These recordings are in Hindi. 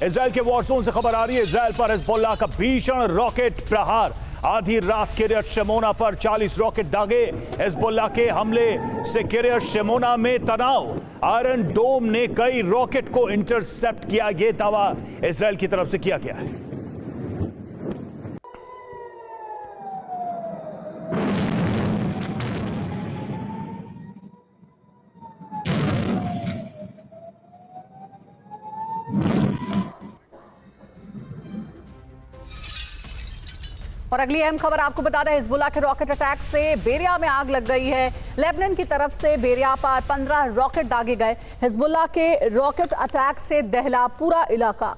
इजराइल के वॉर जोन से खबर आ रही है, इजराइल पर हिजबुल्लाह का भीषण रॉकेट प्रहार। आधी रात किरियत शेमोना पर 40 रॉकेट दागे। हिजबुल्लाह के हमले से किरियत शेमोना में तनाव। आयरन डोम ने कई रॉकेट को इंटरसेप्ट किया, यह दावा इजराइल की तरफ से किया गया है। और अगली अहम खबर आपको बता दें, हिजबुल्लाह के रॉकेट अटैक से बेरिया में आग लग गई है। लेबनान की तरफ से बेरिया पर 15 रॉकेट दागे गए। हिजबुल्लाह के रॉकेट अटैक से दहला पूरा इलाका।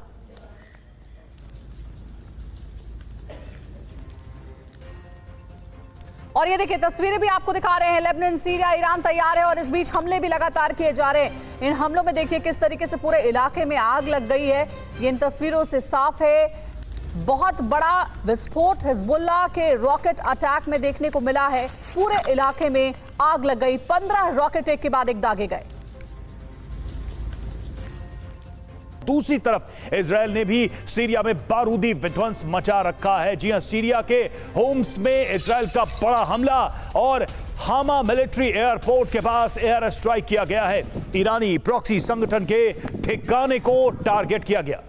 और ये देखिए, तस्वीरें भी आपको दिखा रहे हैं। लेबनान, सीरिया, ईरान तैयार है और इस बीच हमले भी लगातार किए जा रहे हैं। इन हमलों में देखिए किस तरीके से पूरे इलाके में आग लग गई है। ये इन तस्वीरों से साफ है। बहुत बड़ा विस्फोट हिजबुल्लाह के रॉकेट अटैक में देखने को मिला है। पूरे इलाके में आग लग गई। 15 रॉकेट एक के बाद एक दागे गए। दूसरी तरफ इजराइल ने भी सीरिया में बारूदी विध्वंस मचा रखा है। जी हां, सीरिया के होम्स में इजराइल का बड़ा हमला और हामा मिलिट्री एयरपोर्ट के पास एयर स्ट्राइक किया गया है। ईरानी प्रॉक्सी संगठन के ठिकाने को टारगेट किया गया।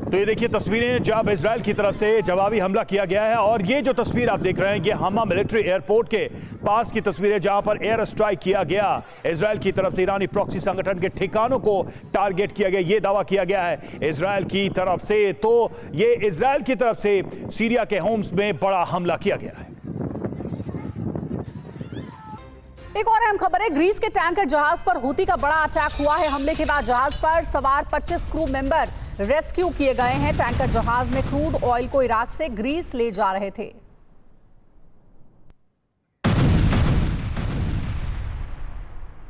तो ये देखिए तस्वीरें जब इजराइल की तरफ से जवाबी हमला किया गया है। और ये जो तस्वीर आप देख रहे हैं, ये हामा मिलिट्री एयरपोर्ट के पास की तस्वीरें जहां पर एयर स्ट्राइक किया गया इजराइल की तरफ से। ईरानी प्रॉक्सी संगठन के ठिकानों को टारगेट किया गया, ये दावा किया गया है इजराइल की तरफ से। तो ये इजराइल की तरफ से सीरिया के होम्स में बड़ा हमला किया गया है। एक और अहम खबर है, ग्रीस के टैंकर जहाज पर हूती का बड़ा अटैक हुआ है। हमले के बाद जहाज पर सवार 25 क्रू मेंबर रेस्क्यू किए गए हैं। टैंकर जहाज में क्रूड ऑयल को इराक से ग्रीस ले जा रहे थे।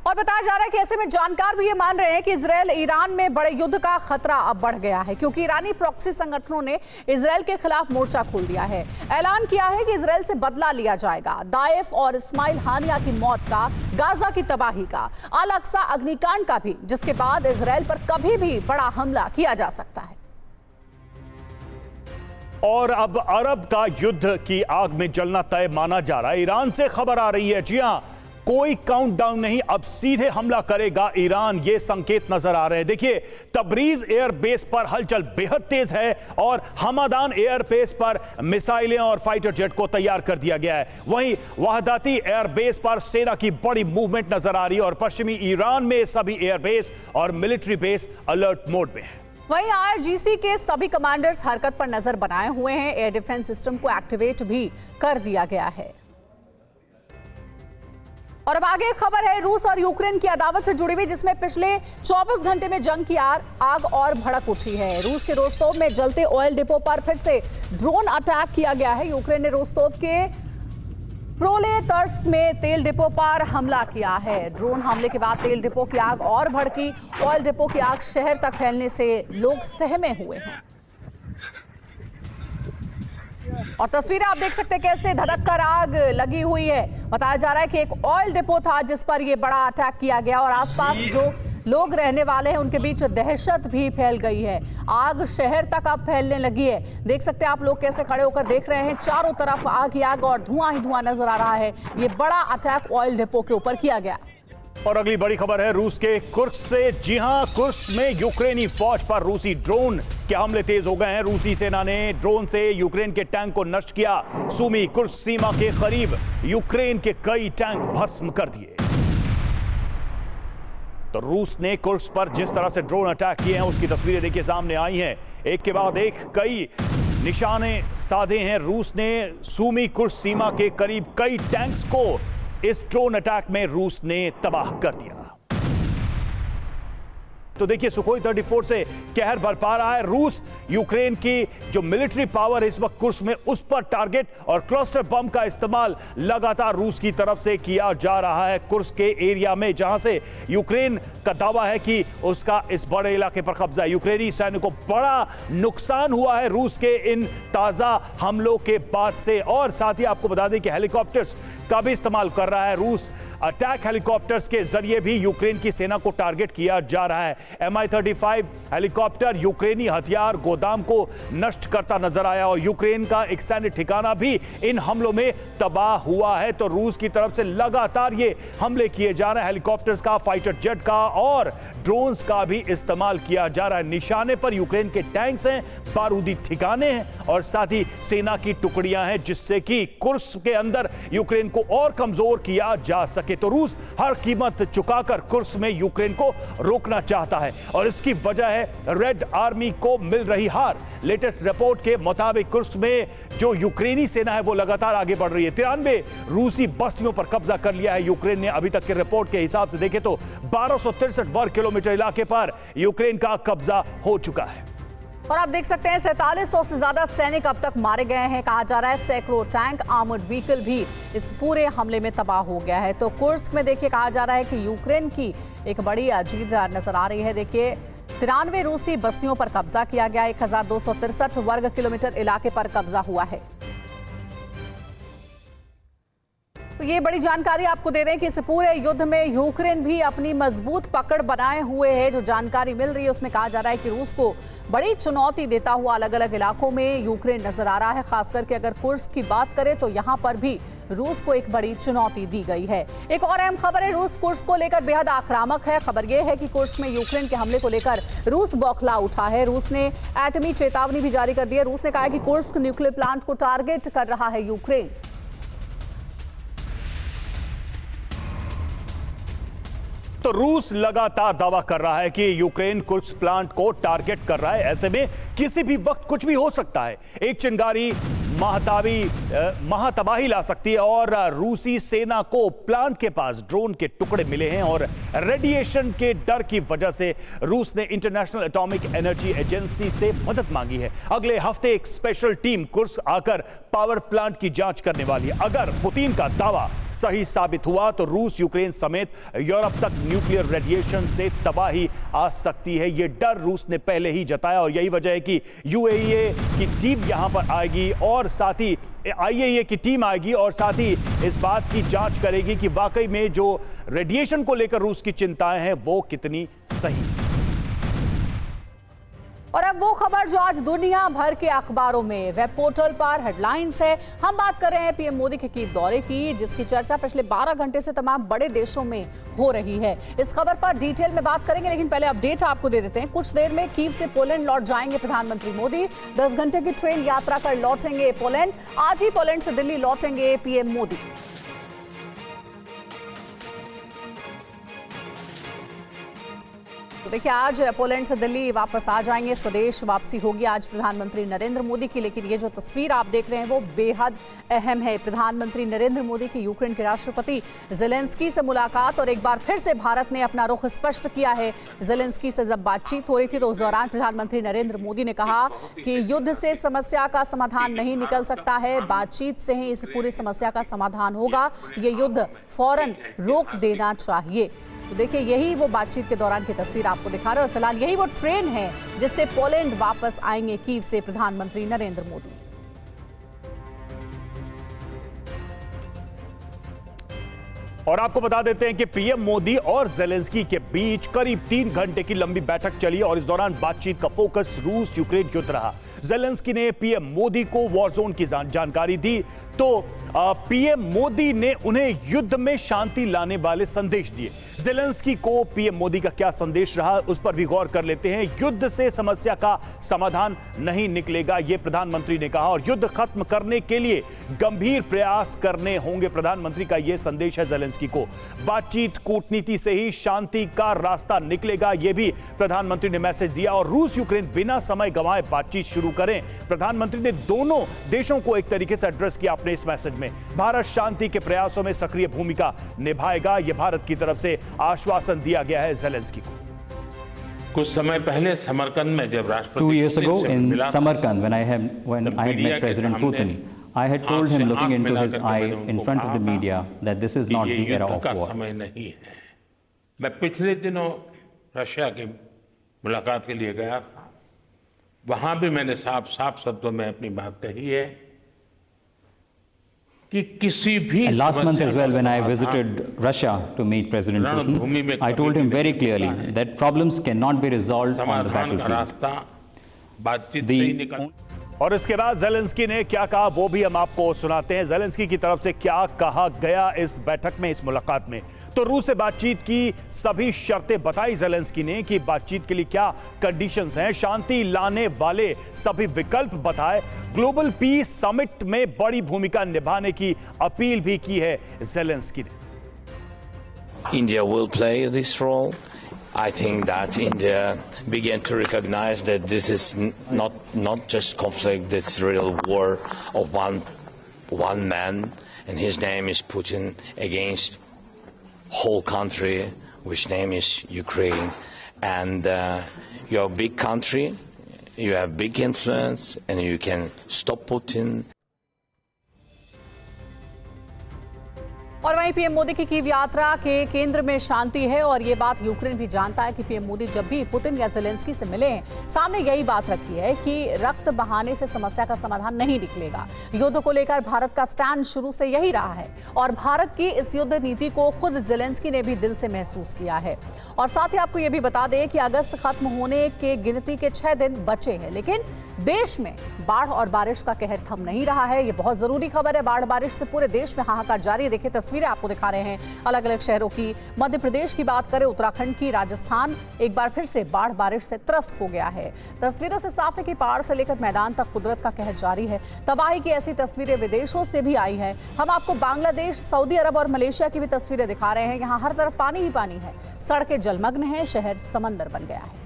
और बताया जा रहा है कि ऐसे में जानकार भी ये मान रहे हैं कि इजराइल ईरान में बड़े युद्ध का खतरा अब बढ़ गया है, क्योंकि ईरानी प्रॉक्सी संगठनों ने इजराइल के खिलाफ मोर्चा खोल दिया है। ऐलान किया है कि इजराइल से बदला लिया जाएगा। दाइफ और इस्माइल हानिया की मौत का, गाजा की तबाही का, अल अक्सा अग्निकांड का भी, जिसके बाद इजराइल पर कभी भी बड़ा हमला किया जा सकता है। और अब अरब का युद्ध की आग में जलना तय माना जा रहा है। ईरान से खबर आ रही है, जी हां, कोई काउंटडाउन नहीं, अब सीधे हमला करेगा ईरान, ये संकेत नजर आ रहे हैं। देखिए, तबरीज एयरबेस पर हलचल बेहद तेज है और हमादान एयरबेस पर मिसाइलें और फाइटर जेट को तैयार कर दिया गया है। वहीं वहदाती एयरबेस पर सेना की बड़ी मूवमेंट नजर आ रही है और पश्चिमी ईरान में सभी एयरबेस और मिलिट्री बेस अलर्ट मोड में है। वहीं आईआरजीसी के सभी कमांडर्स हरकत पर नजर बनाए हुए हैं। एयर डिफेंस सिस्टम को एक्टिवेट भी कर दिया गया है। और अब आगे खबर है रूस और यूक्रेन की अदावत से जुड़ी हुई, जिसमें पिछले 24 घंटे में जंग की आग और भड़क उठी है। रूस के रोस्तोव में जलते ऑयल डिपो पर फिर से ड्रोन अटैक किया गया है। यूक्रेन ने रोस्तोव के प्रोलेतर्स्क में तेल डिपो पर हमला किया है। ड्रोन हमले के बाद तेल डिपो की आग और भड़की। ऑयल डिपो की आग शहर तक फैलने से लोग सहमे हुए हैं। और तस्वीरें आप देख सकते हैं कैसे धधक कर आग लगी हुई है। बताया जा रहा है कि एक ऑयल डिपो था जिस पर यह बड़ा अटैक किया गया और आसपास जो लोग रहने वाले हैं उनके बीच दहशत भी फैल गई है। आग शहर तक अब फैलने लगी है। देख सकते हैं आप लोग कैसे खड़े होकर देख रहे हैं, चारों तरफ आग ही आग और धुआं ही धुआं नजर आ रहा है। ये बड़ा अटैक ऑयल डिपो के ऊपर किया गया। और अगली बड़ी खबर है रूस के कुर्स्क से। जी हां, कुर्स्क में यूक्रेनी फौज पर रूसी ड्रोन के हमले तेज हो गए हैं। रूसी सेना ने ड्रोन से यूक्रेन के टैंक को नष्ट किया। सूमी कुर्स्क सीमा के करीब यूक्रेन के कई टैंक भस्म कर दिए। तो रूस ने कुर्स्क पर जिस तरह से ड्रोन अटैक किए हैं उसकी तस्वीरें देखिए सामने आई हैं। एक के बाद एक कई निशाने साधे हैं रूस ने। सूमी कुर्स्क सीमा के करीब कई टैंक्स को इस ड्रोन अटैक में रूस ने तबाह कर दिया। तो देखिए, सुखोई 34 से कहर बरपा रहा है। रूस यूक्रेन की जो मिलिट्री पावर है इस वक्त कुर्स्क में, उस पर टारगेट और क्लस्टर बम का इस्तेमाल लगातार रूस की तरफ से किया जा रहा है कुर्स्क के एरिया में, जहां से यूक्रेन का दावा है कि उसका इस बड़े इलाके पर कब्जा है। यूक्रेनी सैनिकों को बड़ा नुकसान हुआ है रूस के इन ताजा हमलों के बाद से। और साथ ही आपको बता दें कि हेलीकॉप्टर्स का भी इस्तेमाल कर रहा है रूस। अटैक हेलीकॉप्टर्स के जरिए भी यूक्रेन की सेना को टारगेट किया जा रहा है। Mi-35 हेलीकॉप्टर यूक्रेनी हथियार गोदाम को नष्ट करता नजर आया और यूक्रेन का एक सैन्य ठिकाना भी इन हमलों में तबाह हुआ है। तो रूस की तरफ से लगातार ये हमले किए जा रहे हैं। हेलीकॉप्टर्स का, फाइटर जेट का और ड्रोन्स का भी इस्तेमाल किया जा रहा है। निशाने पर यूक्रेन के टैंक्स हैं, बारूदी ठिकाने हैं और साथ ही सेना की टुकड़ियां हैं, जिससे कि कुर्स्क के अंदर यूक्रेन को और कमजोर किया जा सके। तो रूस हर कीमत चुकाकर कुर्स्क में यूक्रेन को रोकना चाहता है और इसकी वजह है रेड आर्मी को मिल रही हार। लेटेस्ट रिपोर्ट के मुताबिक कुर्स्क में जो यूक्रेनी सेना है वो लगातार आगे बढ़ रही है। 93 रूसी बस्तियों पर कब्जा कर लिया है यूक्रेन ने। अभी तक के रिपोर्ट के हिसाब से देखें तो 1263 वर्ग किलोमीटर इलाके पर यूक्रेन का कब्जा हो चुका है। और आप देख सकते हैं 4700 से ज्यादा सैनिक अब तक मारे गए हैं। कहा जा रहा है सैकड़ों टैंक, आर्मर्ड व्हीकल भी इस पूरे हमले में तबाह हो गया है। तो कुर्स्क में देखिए कहा जा रहा है कि यूक्रेन की एक बड़ी जीत नजर आ रही है। देखिए 93 रूसी बस्तियों पर कब्जा किया गया, 1263 वर्ग किलोमीटर इलाके पर कब्जा हुआ है। तो ये बड़ी जानकारी आपको दे रहे हैं कि इस पूरे युद्ध में यूक्रेन भी अपनी मजबूत पकड़ बनाए हुए है। जो जानकारी मिल रही है उसमें कहा जा रहा है कि रूस को बड़ी चुनौती देता हुआ अलग अलग इलाकों में यूक्रेन नजर आ रहा है। खास करके अगर कुर्स्क की बात करें तो यहाँ पर भी रूस को एक बड़ी चुनौती दी गई है। एक और अहम खबर है, रूस कुर्स्क को लेकर बेहद आक्रामक है। खबर यह है कि कुर्स्क में यूक्रेन के हमले को लेकर रूस बौखला उठा है। रूस ने एटमी चेतावनी भी जारी कर दी है। रूस ने कहा है कि कुर्स्क न्यूक्लियर प्लांट को टारगेट कर रहा है यूक्रेन। तो रूस लगातार दावा कर रहा है कि यूक्रेन कुर्स्क प्लांट को टारगेट कर रहा है। ऐसे में किसी भी वक्त कुछ भी हो सकता है। एक चिंगारी महातबाही ला सकती है और रूसी सेना को प्लांट के पास ड्रोन के टुकड़े मिले हैं और रेडिएशन के डर की वजह से रूस ने इंटरनेशनल एटॉमिक एनर्जी एजेंसी से मदद मांगी है। अगले हफ्ते एक स्पेशल टीम कुर्स्क आकर पावर प्लांट की जांच करने वाली है। अगर पुतिन का दावा सही साबित हुआ तो रूस, यूक्रेन समेत यूरोप तक न्यूक्लियर रेडिएशन से तबाही आ सकती है। यह डर रूस ने पहले ही जताया और यही वजह है कि यूएई की टीम यहां पर आएगी और साथ ही आईएईए की टीम आएगी और साथ ही इस बात की जांच करेगी कि वाकई में जो रेडिएशन को लेकर रूस की चिंताएं हैं वो कितनी सही। और अब वो खबर जो आज दुनिया भर के अखबारों में वेब पोर्टल पर हेडलाइंस है। हम बात कर रहे हैं पीएम मोदी के कीव दौरे की, जिसकी चर्चा पिछले 12 घंटे से तमाम बड़े देशों में हो रही है। इस खबर पर डिटेल में बात करेंगे, लेकिन पहले अपडेट आपको दे देते हैं। कुछ देर में कीव से पोलैंड लौट जाएंगे प्रधानमंत्री मोदी। 10 घंटे की ट्रेन यात्रा कर लौटेंगे पोलैंड। आज ही पोलैंड से दिल्ली लौटेंगे पीएम मोदी। तो देखिए आज पोलैंड से दिल्ली वापस आ जाएंगे, स्वदेश वापसी होगी आज प्रधानमंत्री नरेंद्र मोदी की। लेकिन ये जो तस्वीर आप देख रहे हैं वो बेहद अहम है। प्रधानमंत्री नरेंद्र मोदी की यूक्रेन के राष्ट्रपति ज़ेलेंस्की से मुलाकात और एक बार फिर से भारत ने अपना रुख स्पष्ट किया है। ज़ेलेंस्की से जब बातचीत हो रही थी तो उस दौरान प्रधानमंत्री नरेंद्र मोदी ने कहा कि युद्ध से समस्या का समाधान नहीं निकल सकता है, बातचीत से ही इस पूरी समस्या का समाधान होगा। ये युद्ध फौरन रोक देना चाहिए। तो देखिए यही वो बातचीत के दौरान की तस्वीर आपको दिखा रहे हैं और फिलहाल यही वो ट्रेन है जिससे पोलैंड वापस आएंगे कीव से प्रधानमंत्री नरेंद्र मोदी। और आपको बता देते हैं कि पीएम मोदी और ज़ेलेंस्की के बीच करीब 3 घंटे की लंबी बैठक चली और इस दौरान बातचीत का फोकस रूस यूक्रेन युद्ध रहा। ज़ेलेंस्की ने पीएम मोदी को वॉर जोन की जानकारी दी तो पीएम मोदी ने उन्हें युद्ध में शांति लाने वाले संदेश दिए। ज़ेलेंस्की को पीएम मोदी का क्या संदेश रहा उस पर भी गौर कर लेते हैं। युद्ध से समस्या का समाधान नहीं निकलेगा, यह प्रधानमंत्री ने कहा, और युद्ध खत्म करने के लिए गंभीर प्रयास करने होंगे। प्रधानमंत्री का यह संदेश है ज़ेलेंस्की को। बातचीत, कूटनीति से ही शांति का रास्ता निकलेगा, यह भी प्रधानमंत्री ने मैसेज दिया। और रूस यूक्रेन बिना समय गंवाए बातचीत शुरू करें, प्रधानमंत्री ने दोनों देशों को एक तरीके से एड्रेस किया अपने इस मैसेज में। भारत शांति के प्रयासों में सक्रिय भूमिका निभाएगा, यह भारत की तरफ से आश्वासन दिया गया है ज़ेलेंस्की को। कुछ समय पहले समरकंद में जब राष्ट्रपति 2 years ago in Samarkand when I had met President Putin, I had told him, looking into his eye in front of the media, that this is not the era of war. समय नहीं है। मैं पिछले दिनों रशिया की मुलाकात के लिए गया था, वहां भी मैंने साफ साफ शब्दों में अपनी बात कही है कि किसी भी And last month as well, when I visited Russia to meet President Putin, I told him very clearly that problems cannot be resolved on the समाधान का battlefield. रास्ता बातचीत से ही निकल। और इसके बाद जेलेंस्की ने क्या कहा वो भी हम आपको सुनाते हैं। जेलेंस्की की तरफ से क्या कहा गया इस बैठक में, इस मुलाकात में। तो रूस से बातचीत की सभी शर्तें बताई जेलेंस्की ने कि बातचीत के लिए क्या कंडीशंस हैं, शांति लाने वाले सभी विकल्प बताए, ग्लोबल पीस समिट में बड़ी भूमिका निभाने की अपील भी की है जेलेंस्की ने। India will play this role. I think that India began to recognize that this is not just conflict, it's real war of one man, and his name is Putin, against whole country, which name is Ukraine. And you're a big country, you have big influence, and you can stop Putin. और वहीं पीएम मोदी की कीव यात्रा के केंद्र में शांति है और ये बात यूक्रेन भी जानता है कि पीएम मोदी जब भी पुतिन या जेलेंस्की से मिले हैं, सामने यही बात रखी है कि रक्त बहाने से समस्या का समाधान नहीं निकलेगा। युद्ध को लेकर भारत का स्टैंड शुरू से यही रहा है और भारत की इस युद्ध नीति को खुद जेलेंस्की ने भी दिल से महसूस किया है। और साथ ही आपको ये भी बता दें कि अगस्त खत्म होने के गिनती के 6 दिन बचे हैं, लेकिन देश में बाढ़ और बारिश का कहर थम नहीं रहा है। ये बहुत जरूरी खबर है। बाढ़ बारिश से पूरे देश में हाहाकार जारी है। देखिए तस्वीरें आपको दिखा रहे हैं अलग अलग शहरों की। मध्य प्रदेश की बात करें, उत्तराखंड की, राजस्थान एक बार फिर से बाढ़ बारिश से त्रस्त हो गया है। तस्वीरों से साफ है कि पहाड़ से लेकर मैदान तक कुदरत का कहर जारी है। तबाही की ऐसी तस्वीरें विदेशों से भी आई है। हम आपको बांग्लादेश, सऊदी अरब और मलेशिया की भी तस्वीरें दिखा रहे हैं। यहाँ हर तरफ पानी ही पानी है, सड़कें जलमग्न हैं, शहर समंदर बन गया है।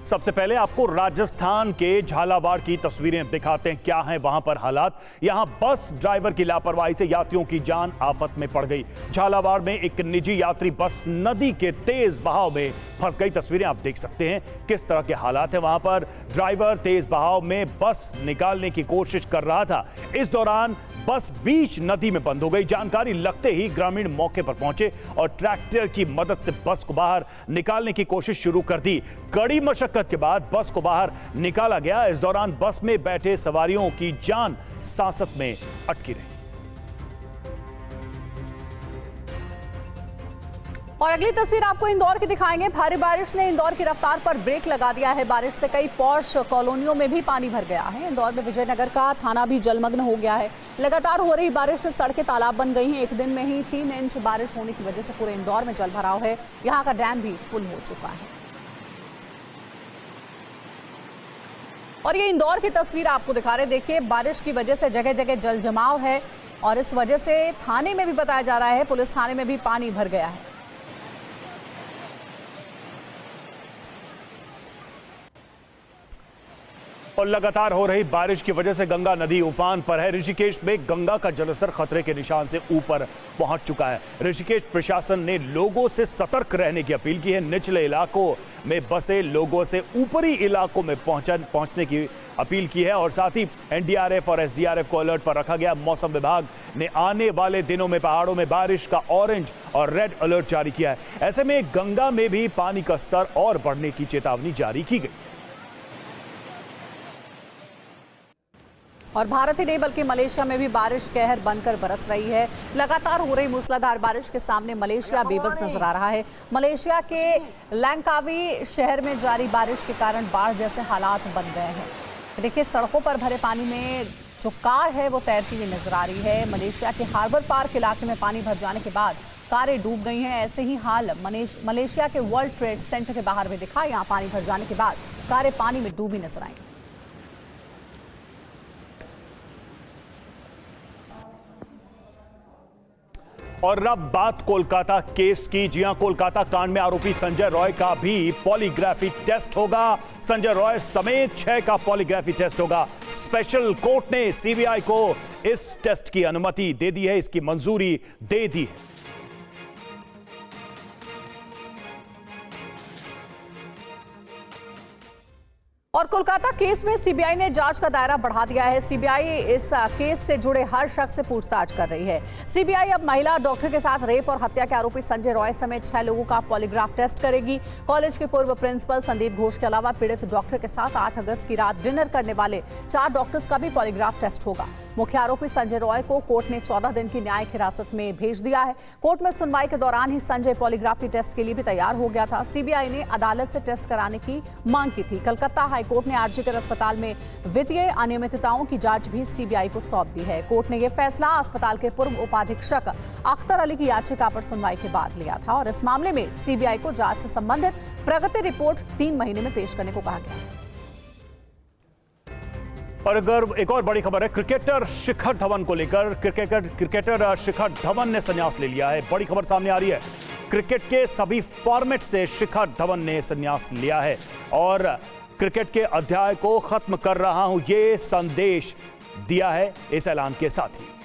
सबसे पहले आपको राजस्थान के झालावाड़ की तस्वीरें दिखाते हैं। क्या हैं वहां पर हालात। यहां बस ड्राइवर की लापरवाही से यात्रियों की जान आफत में पड़ गई। झालावाड़ में एक निजी यात्री बस नदी के तेज बहाव में फंस गई। तस्वीरें आप देख सकते हैं किस तरह के हालात हैं वहां पर। ड्राइवर तेज बहाव में बस निकालने की कोशिश कर रहा था, इस दौरान बस बीच नदी में बंद हो गई। जानकारी लगते ही ग्रामीण मौके पर पहुंचे और ट्रैक्टर की मदद से बस को बाहर निकालने की कोशिश शुरू कर दी। कड़ी मशक्कत के बाद बस को बाहर निकाला गया। इस दौरान बस में बैठे सवारियों की जान सांसत में अटकी रही। और अगली तस्वीर आपको इंदौर की दिखाएंगे। भारी बारिश ने इंदौर की रफ्तार पर ब्रेक लगा दिया है। बारिश से कई पॉश कॉलोनियों में भी पानी भर गया है। इंदौर में विजयनगर का थाना भी जलमग्न हो गया है। लगातार हो रही बारिश से सड़कें तालाब बन गई हैं। एक दिन में ही 3 इंच बारिश होने की वजह से पूरे इंदौर में जल भराव है। यहाँ का डैम भी फुल हो चुका है। और ये इंदौर की तस्वीर आपको दिखा रहे हैं। देखिए बारिश की वजह से जगह जगह जल जमाव है और इस वजह से थाने में भी बताया जा रहा है, पुलिस थाने में भी पानी भर गया है। और लगातार हो रही बारिश की वजह से गंगा नदी उफान पर है। ऋषिकेश में गंगा का जलस्तर खतरे के निशान से ऊपर पहुंच चुका है। ऋषिकेश प्रशासन ने लोगों से सतर्क रहने की अपील की है। निचले इलाकों में बसे लोगों से ऊपरी इलाकों में पहुंचने की अपील की है और साथ ही एनडीआरएफ और एसडीआरएफ को अलर्ट पर रखा गया। मौसम विभाग ने आने वाले दिनों में पहाड़ों में बारिश का ऑरेंज और रेड अलर्ट जारी किया है। ऐसे में गंगा में भी पानी का स्तर और बढ़ने की चेतावनी जारी की गई। और भारत ही नहीं बल्कि मलेशिया में भी बारिश कहर बनकर बरस रही है। लगातार हो रही मूसलाधार बारिश के सामने मलेशिया बेबस नजर आ रहा है। मलेशिया के लैंकावी शहर में जारी बारिश के कारण बाढ़ जैसे हालात बन गए हैं। देखिए सड़कों पर भरे पानी में जो कार है वो तैरती हुई नजर आ रही है। मलेशिया के हार्बर पार्क इलाके में पानी भर जाने के बाद कारें डूब गई हैं। ऐसे ही हाल मलेशिया के वर्ल्ड ट्रेड सेंटर के बाहर भी दिखा। यहाँ पानी भर जाने के बाद कारें पानी में डूबी नजर आई। और अब बात कोलकाता केस की। जी हां, कोलकाता कांड में आरोपी संजय रॉय का भी पॉलीग्राफी टेस्ट होगा। संजय रॉय समेत 6 का पॉलीग्राफी टेस्ट होगा। स्पेशल कोर्ट ने सीबीआई को इस टेस्ट की अनुमति दे दी है, इसकी मंजूरी दे दी है। और कोलकाता केस में सीबीआई ने जांच का दायरा बढ़ा दिया है। सीबीआई इस केस से जुड़े हर शख्स से पूछताछ कर रही है। सीबीआई अब महिला डॉक्टर के साथ रेप और हत्या के आरोपी संजय रॉय समेत 6 लोगों का पॉलीग्राफ टेस्ट करेगी। कॉलेज के पूर्व प्रिंसिपल संदीप घोष के अलावा पीड़ित डॉक्टर के साथ 8 अगस्त की रात डिनर करने वाले 4 डॉक्टर्स का भी पॉलीग्राफ टेस्ट होगा। मुख्य आरोपी संजय रॉय को कोर्ट ने 14 दिन की न्यायिक हिरासत में भेज दिया है। कोर्ट में सुनवाई के दौरान ही संजय पॉलीग्राफी टेस्ट के लिए भी तैयार हो गया था। सीबीआई ने अदालत से टेस्ट कराने की मांग की थी। कलकत्ता हाईकोर्ट ने आरजीकर अस्पताल में वित्तीय अनियमितताओं की जांच भी सीबीआई को सौंप दी है। कोर्ट ने यह फैसला अस्पताल के पूर्व उपाधीक्षक अख्तर अली की याचिका पर सुनवाई के बाद लिया था और इस मामले में सीबीआई को जांच से संबंधित प्रगति रिपोर्ट 3 महीने में पेश करने को कहा गया। और अगर एक और बड़ी खबर है क्रिकेटर शिखर धवन को लेकर, क्रिकेटर शिखर धवन ने संन्यास ले लिया है। बड़ी खबर सामने आ रही है, क्रिकेट के सभी फॉर्मेट से शिखर धवन ने संन्यास लिया है और क्रिकेट के अध्याय को खत्म कर रहा हूं, ये संदेश दिया है इस ऐलान के साथ ही।